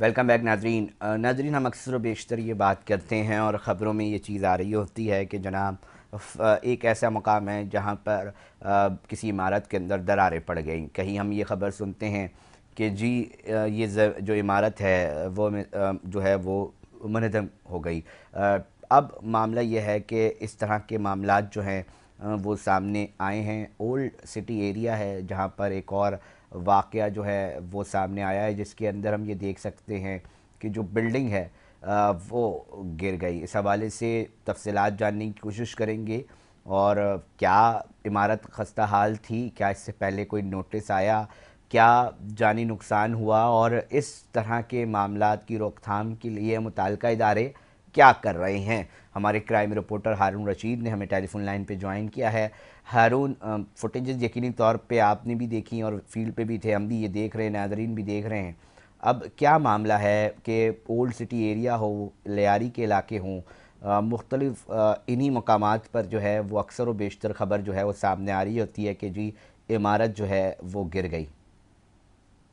Welcome back ناظرین ناظرین ہم اکثر و بیشتر یہ بات کرتے ہیں اور خبروں میں یہ چیز آ رہی ہوتی ہے کہ جناب ایک ایسا مقام ہے جہاں پر کسی عمارت کے اندر دراریں پڑ گئیں. کہیں ہم یہ خبر سنتے ہیں کہ جی یہ جو عمارت ہے وہ جو ہے وہ منہدم ہو گئی. اب معاملہ یہ ہے کہ اس طرح کے معاملات جو ہیں وہ سامنے آئے ہیں. اولڈ سٹی ایریا ہے جہاں پر ایک اور واقعہ جو ہے وہ سامنے آیا ہے جس کے اندر ہم یہ دیکھ سکتے ہیں کہ جو بلڈنگ ہے وہ گر گئی. اس حوالے سے تفصیلات جاننے کی کوشش کریں گے اور کیا عمارت خستہ حال تھی, کیا اس سے پہلے کوئی نوٹس آیا, کیا جانی نقصان ہوا اور اس طرح کے معاملات کی روک تھام کے لیے متعلقہ ادارے کیا کر رہے ہیں. ہمارے کرائم رپورٹر ہارون رشید نے ہمیں ٹیلی فون لائن پہ جوائن کیا ہے. ہارون, فوٹیجز یقینی طور پہ آپ نے بھی دیکھی اور فیلڈ پہ بھی تھے, ہم بھی یہ دیکھ رہے ہیں, ناظرین بھی دیکھ رہے ہیں. اب کیا معاملہ ہے کہ اولڈ سٹی ایریا ہو, لیاری کے علاقے ہوں, مختلف انہی مقامات پر جو ہے وہ اکثر و بیشتر خبر جو ہے وہ سامنے آ رہی ہوتی ہے کہ جی عمارت جو ہے وہ گر گئی.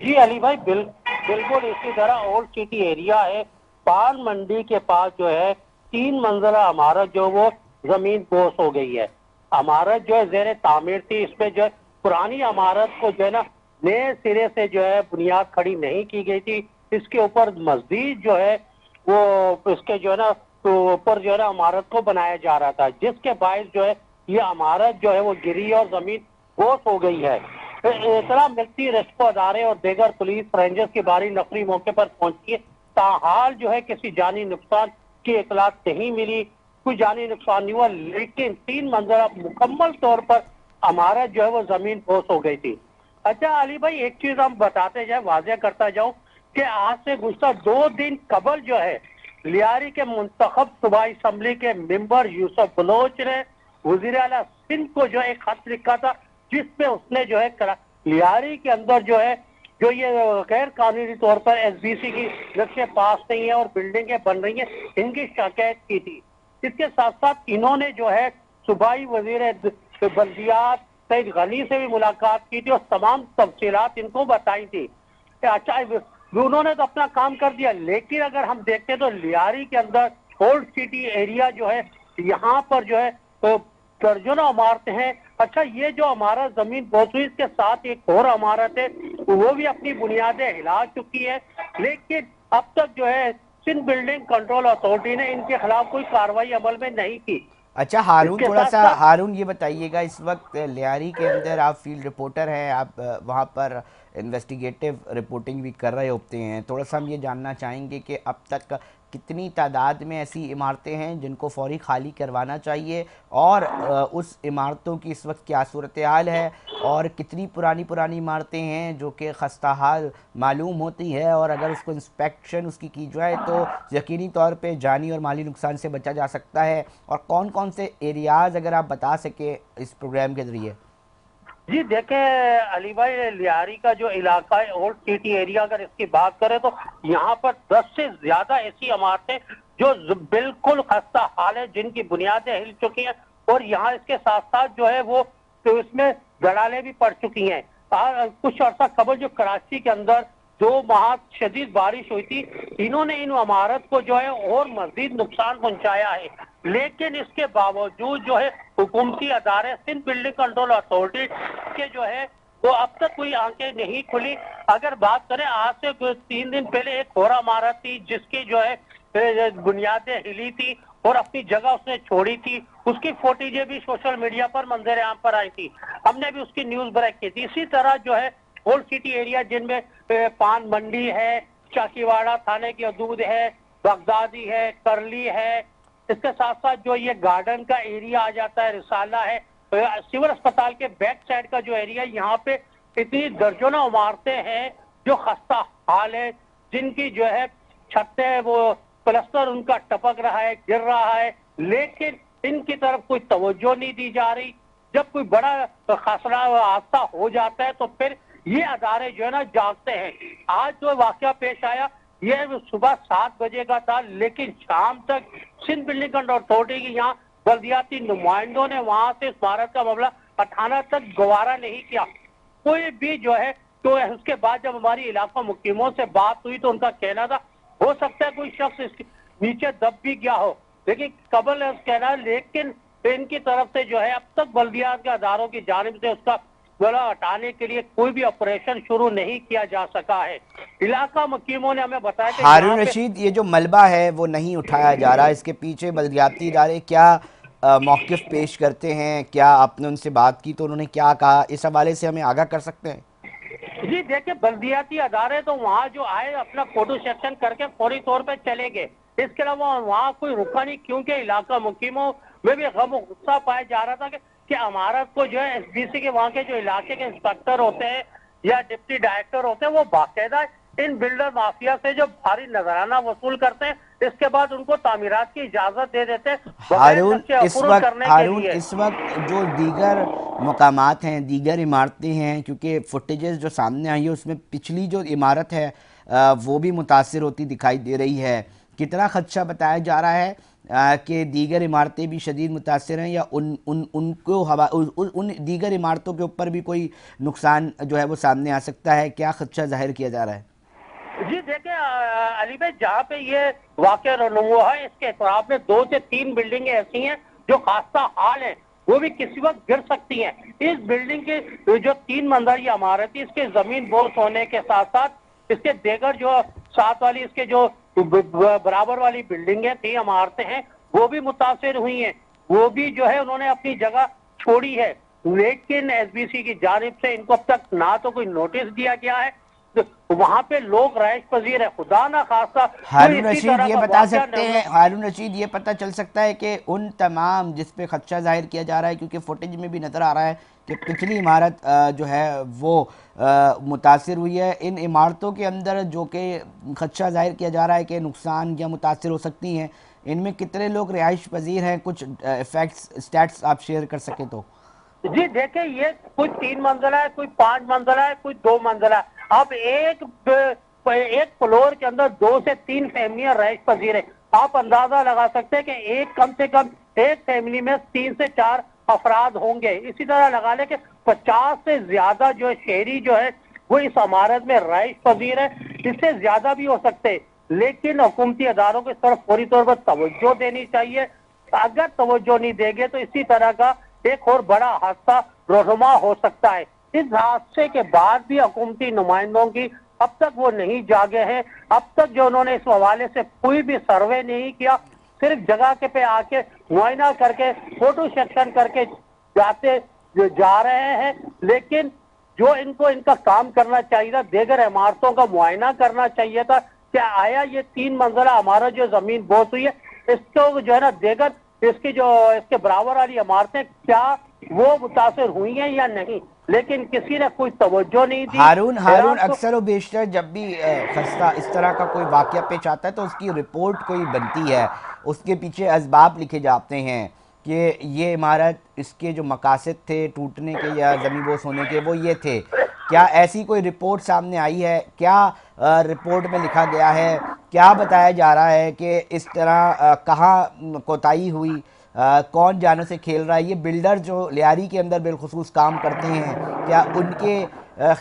جی علی بھائی, بالکل اسی طرح اولڈ سٹی ایریا ہے. پان منڈی کے پاس جو ہے 3 منزلہ عمارت جو وہ زمین بوس ہو گئی ہے. عمارت جو ہے زیر تعمیر تھی. اس پہ جو ہے پرانی عمارت کو جو ہے نا نئے سرے سے جو ہے بنیاد کھڑی نہیں کی گئی تھی. اس کے اوپر مزید جو ہے وہ اس کے جو ہے نا اوپر جو ہے نا عمارت کو بنایا جا رہا تھا, جس کے باعث جو ہے یہ عمارت جو ہے وہ گری اور زمین بوس ہو گئی ہے. اطلاع ملتی ریسکیو ادارے اور دیگر پولیس رینجرز کی باری نفری موقع پر پہنچی ہے. تاحال جو ہے کسی جانی نقصان کی اطلاع نہیں ملی, کوئی جانی نقصان نہیں ہوا, لیکن 3 منزلہ مکمل طور پر عمارت جو ہے وہ زمین بوس ہو گئی تھی. اچھا علی بھائی, ایک چیز ہم بتاتے جائیں, واضح کرتا جاؤں کہ آج سے گزشتہ 2 دن قبل جو ہے لیاری کے منتخب صوبائی اسمبلی کے ممبر یوسف بلوچ نے وزیر اعلیٰ سندھ کو جو ایک خط لکھا تھا, جس پہ اس نے جو ہے لیاری کے اندر جو ہے جو یہ غیر قانونی طور پر ایس بی سی کی نقشے پاس نہیں ہے اور بلڈنگیں بن رہی ہیں, ان کی شکایت کی تھی. اس کے ساتھ ساتھ انہوں نے جو ہے صوبائی وزیر بلدیات سعید غنی سے بھی ملاقات کی تھی اور تمام تفصیلات ان کو بتائی تھی. اچھا, انہوں نے تو اپنا کام کر دیا, لیکن اگر ہم دیکھتے تو لیاری کے اندر اولڈ سٹی ایریا جو ہے یہاں پر جو ہے درجنوں عمارتیں ہیں. اچھا, یہ جو عمارت زمین بوس ہوئی, اس کے ساتھ ایک اور عمارت ہے وہ بھی اپنی بنیادیں ہلا چکی ہے, لیکن اب تک جو ہے سندھ بلڈنگ کنٹرول اتھارٹی نے ان کے خلاف کوئی کارروائی عمل میں نہیں کی. اچھا اس ہارون, کے تھوڑا ساتھ سا ساتھ ہارون یہ بتائیے گا, اس وقت لیاری کے اندر آپ فیلڈ رپورٹر ہیں, آپ وہاں پر انویسٹیگیٹو رپورٹنگ بھی کر رہے ہوتے ہیں, تھوڑا سا ہم یہ جاننا چاہیں گے کہ اب تک کتنی تعداد میں ایسی عمارتیں ہیں جن کو فوری خالی کروانا چاہیے, اور اس عمارتوں کی اس وقت کیا صورتحال ہے, اور کتنی پرانی عمارتیں ہیں جو کہ خستہ حال معلوم ہوتی ہے, اور اگر اس کو انسپیکشن اس کی جائے تو یقینی طور پہ جانی اور مالی نقصان سے بچا جا سکتا ہے, اور کون کون سے ایریاز اگر آپ بتا سکیں اس پروگرام کے ذریعے. جی دیکھیں علی بھائی, لیاری کا جو علاقہ ہے اولڈ سٹی ایریا, اگر اس کی بات کریں تو یہاں پر 10 سے زیادہ ایسی عمارتیں جو بالکل خستہ حال ہے, جن کی بنیادیں ہل چکی ہیں, اور یہاں اس کے ساتھ ساتھ جو ہے وہ تو اس میں دڑالیں بھی پڑ چکی ہیں. کچھ عرصہ قبل جو کراچی کے اندر 2 ماہ شدید بارش ہوئی تھی, انہوں نے ان عمارت کو جو ہے اور مزید نقصان پہنچایا ہے, لیکن اس کے باوجود جو ہے حکومتی ادارے سندھ بلڈنگ کنٹرول اتھارٹی کے جو ہے وہ اب تک کوئی آنکھیں نہیں کھلی. اگر بات کریں آج سے 3 دن پہلے ایک اور عمارت تھی جس کی جو ہے بنیادیں ہلی تھی اور اپنی جگہ اس نے چھوڑی تھی, اس کی فوٹیجیں بھی سوشل میڈیا پر منظر عام پر آئی تھی, ہم نے بھی اس کی نیوز بریک کی تھی. اسی طرح جو ہے اولڈ سٹی ایریا جن میں پان منڈی ہے, چاکیواڑہ تھانے کی حدود ہے, بغدادی ہے, کرلی ہے, اس کے ساتھ ساتھ جو یہ گارڈن کا ایریا آ جاتا ہے, رسالہ ہے, سول اسپتال کے بیک سائڈ کا جو ایریا, یہاں پہ اتنی درجنوں عمارتیں ہیں جو خستہ حال ہے, جن کی جو ہے چھتیں وہ پلستر ان کا ٹپک رہا ہے, گر رہا ہے, لیکن ان کی طرف کوئی توجہ نہیں دی جا رہی. جب کوئی بڑا خسرہ حادثہ ہو جاتا ہے تو پھر یہ ادارے جو ہے نا جاگتے ہیں. آج جو واقعہ پیش آیا یہ صبح 7 بجے کا تھا, لیکن شام تک سندھ بلڈنگ کنٹرول اتھارٹی کی یہاں بلدیاتی نمائندوں نے وہاں سے اس عمارت کا معاملہ اٹھانا تک گوارا نہیں کیا. کوئی بھی جو ہے تو اس کے بعد جب ہماری علاقہ مقیموں سے بات ہوئی تو ان کا کہنا تھا ہو سکتا ہے کوئی شخص اس کے نیچے دب بھی گیا ہو، لیکن قبل اس کہنا، لیکن ان کی طرف سے جو ہے اب تک بلدیات کے اداروں کی جانب سے اس کا گلا ہٹانے کے لیے کوئی بھی آپریشن شروع نہیں کیا جا سکا ہے۔ علاقہ مقیموں نے ہمیں بتایا کہ یہاں ہارون پہ رشید، یہ جو ملبہ ہے وہ نہیں اٹھایا جا رہا، اس کے پیچھے بلدیاتی ادارے کیا موقف پیش کرتے ہیں؟ کیا آپ نے ان سے بات کی تو انہوں نے کیا کہا؟ اس حوالے سے ہمیں آگاہ کر سکتے ہیں؟ جی دیکھیں، بلدیاتی ادارے تو وہاں جو آئے اپنا فوٹو سیکشن کر کے فوری طور پہ چلے گئے، اس کے علاوہ وہاں کوئی رکا نہیں، کیونکہ علاقہ مقیموں میں بھی غم و غصہ پایا جا رہا تھا کہ عمارت کو جو ہے ایس بی سی کے وہاں کے جو علاقے کے انسپیکٹر ہوتے ہیں یا ڈپٹی ڈائریکٹر ہوتے ہیں وہ باقاعدہ ان بلڈر مافیا سے جو بھاری نذرانہ وصول کرتے ہیں، اس کے بعد ان کو تعمیرات کی اجازت دے دیتے ہیں بغیر ہارون نقشے افرو کرنے کے لیے۔ اس وقت جو دیگر مقامات ہیں، دیگر عمارتیں ہیں، کیونکہ فوٹیجز جو سامنے آئی ہے اس میں پچھلی جو عمارت ہے وہ بھی متاثر ہوتی دکھائی دے رہی ہے، کتنا خدشہ بتایا جا رہا ہے کہ دیگر عمارتیں بھی شدید متاثر ہیں، یا ان دیگر عمارتوں کے اوپر بھی کوئی نقصان جو ہے وہ سامنے آ سکتا ہے؟ کیا خدشہ ظاہر کیا جا رہا ہے؟ جی دیکھیں علی بھائی، جہاں پہ یہ واقعہ رونما ہے اس کے اطراف میں 2 سے 3 بلڈنگیں ایسی ہیں جو خاصہ حال ہیں، وہ بھی کسی وقت گر سکتی ہیں۔ اس بلڈنگ کے جو 3 منزل عمارت ہے، اس کے زمین بوس ہونے کے ساتھ ساتھ اس کے دیگر جو ساتھ والی اس کے جو برابر والی بلڈنگیں تھی، عمارتیں ہیں، وہ بھی متاثر ہوئی ہیں، وہ بھی جو ہے انہوں نے اپنی جگہ چھوڑی ہے، لیکن ایس بی سی کی جانب سے ان کو اب تک نہ تو کوئی نوٹس دیا گیا ہے، وہاں پہ لوگ رہائش پذیر ہے، خدا نہ خواستہ کوئی ہارون اسی رشید طرح یہ کا بتا واقعہ سکتے ہیں، ہارون رشید یہ پتہ چل سکتا ہے کہ ان تمام جس پہ خدشہ ظاہر کیا جا رہا ہے، کیونکہ فوٹیج میں بھی نظر آ رہا ہے کہ پچھلی عمارت جو ہے وہ متاثر ہوئی ہے، ان عمارتوں کے اندر جو کہ خدشہ ظاہر کیا جا رہا ہے کہ نقصان یا متاثر ہو سکتی ہیں، ان میں کتنے لوگ رہائش پذیر ہیں؟ کچھ فیکٹس اسٹیٹس آپ شیئر کر سکیں تو۔ جی دیکھیں، یہ کوئی 3 منزلہ ہے، کوئی 5 منزلہ ہے، کوئی 2 منزلہ ہے۔ اب ایک فلور کے اندر 2 سے 3 فیملیاں رہائش پذیر ہیں، آپ اندازہ لگا سکتے ہیں کہ کم سے کم ایک فیملی میں 3 سے 4 افراد ہوں گے۔ اسی طرح لگا لیں کہ 50 سے زیادہ جو شہری جو ہے وہ اس عمارت میں رہائش پذیر ہے، اس سے زیادہ بھی ہو سکتے، لیکن حکومتی اداروں کو اس طرف فوری طور پر توجہ دینی چاہیے۔ اگر توجہ نہیں دے گے تو اسی طرح کا ایک اور بڑا حادثہ رونما ہو سکتا ہے۔ اس حادثے کے بعد بھی حکومتی نمائندوں کی اب تک وہ نہیں جاگے ہیں، اب تک جو انہوں نے اس حوالے سے کوئی بھی سروے نہیں کیا، صرف جگہ کے پہ آ کے معائنہ کر کے فوٹو سیکشن کر کے جا رہے ہیں، لیکن جو ان کا کام کرنا چاہیے تھا، دیگر عمارتوں کا معائنہ کرنا چاہیے تھا کہ آیا یہ 3 منزلہ ہمارا جو زمین بوس ہوئی ہے اس کو جو ہے نا دیگر اس کے برابر والی عمارتیں کیا وہ متاثر ہوئی ہیں یا نہیں، لیکن کسی نے کوئی توجہ نہیں دی۔ ہارون اکثر و بیشتر جب بھی خستہ اس طرح کا کوئی واقعہ پیش آتا ہے تو اس کی رپورٹ کوئی بنتی ہے، اس کے پیچھے اسباب لکھے جاتے ہیں کہ یہ عمارت اس کے جو مقاصد تھے ٹوٹنے کے یا زمین بوس ہونے کے وہ یہ تھے۔ کیا ایسی کوئی رپورٹ سامنے آئی ہے؟ کیا رپورٹ میں لکھا گیا ہے؟ کیا بتایا جا رہا ہے کہ اس طرح کہاں کوتاہی ہوئی؟ کون جانوں سے کھیل رہا ہے؟ یہ بلڈر جو لیاری کے اندر بالخصوص کام کرتے ہیں، کیا ان کے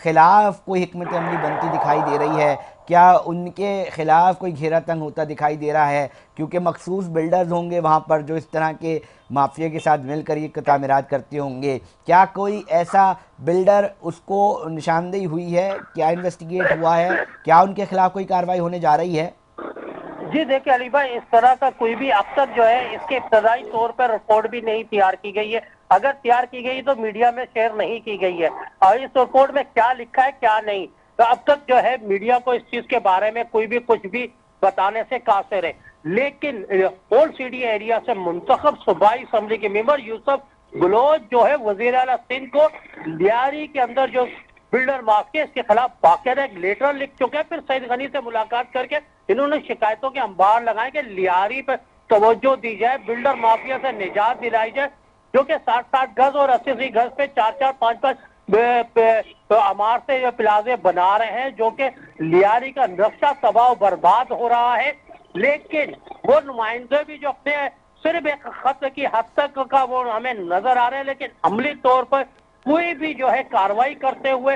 خلاف کوئی حکمت عملی بنتی دکھائی دے رہی ہے؟ کیا ان کے خلاف کوئی گھیرا تنگ ہوتا دکھائی دے رہا ہے؟ کیونکہ مخصوص بلڈرز ہوں گے وہاں پر جو اس طرح کے مافیا کے ساتھ مل کر یہ تعمیرات کرتے ہوں گے، کیا کوئی ایسا بلڈر اس کو نشاندہی ہوئی ہے؟ کیا انویسٹیگیٹ ہوا ہے؟ کیا ان کے خلاف کوئی کارروائی ہونے جا رہی ہے؟ جی دیکھیں علی بھائی، اس طرح کا کوئی بھی اب تک جو ہے اس کے ابتدائی طور پر رپورٹ بھی نہیں تیار کی گئی ہے، اگر تیار کی گئی تو میڈیا میں شیئر نہیں کی گئی ہے، اور اس رپورٹ میں کیا لکھا ہے کیا نہیں، تو اب تک جو ہے میڈیا کو اس چیز کے بارے میں کوئی بھی کچھ بھی بتانے سے قاصر ہے۔ لیکن اولڈ سٹی ایریا سے منتخب صوبائی اسمبلی کے ممبر یوسف بلوچ جو ہے وزیر اعلیٰ سندھ کو لیاری کے اندر جو بلڈر مافیا اس کے خلاف باقاعدہ ایک لیٹر لکھ چکے ہیں، پھر سعید غنی سے ملاقات کر کے انہوں نے شکایتوں کے انبار لگائے کہ لیاری پہ توجہ دی جائے، بلڈر مافیا سے نجات دلائی جائے، جو کہ 60 گز اور 80 گز پہ 4 5 عمارتیں یا پلازے بنا رہے ہیں، جو کہ لیاری کا نقشہ تباہ و برباد ہو رہا ہے۔ لیکن وہ نمائندے بھی جو اپنے صرف ایک خط کی حد تک کا وہ ہمیں نظر آ رہے ہیں، لیکن عملی طور پر کوئی بھی جو ہے کاروائی کرتے ہوئے